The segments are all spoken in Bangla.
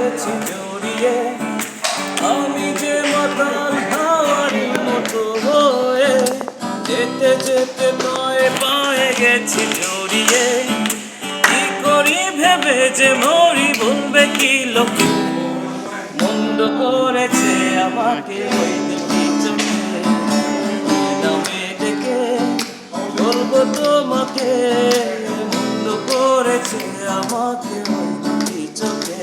গেছি জড়িয়ে, আমি যে মাতাল হাওয়ার মতো হয়ে যেতে যেতে পায়ে পায়ে গেছি জড়িয়ে। কি করি ভেবে যে মরি, বলবে কি লোকে, মন্দ করেছে আমাকে ওই দুটি চোখে। নামে ডেকে বলবো তোমাকে, মন্দ করেছে আমাকে ওই দুটি চোখে।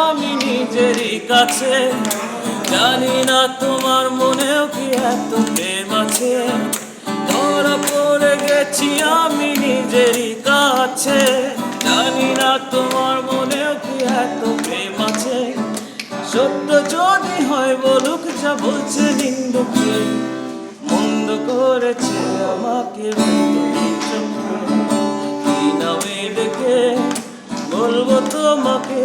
আমি নিজেরই কাছে, জানি না তোমার মনেও কি এত প্রেম আছে। ধরা পড়ে গেছি আমি নিজেরই কাছে, জানি না তোমার মনেও কি এত প্রেম আছে। সত্য যদি হয় বলুক যা বলছে নিন্দুকে, মন্দ করেছে আমাকে কি নামে ডেকে বলবো তোমাকে।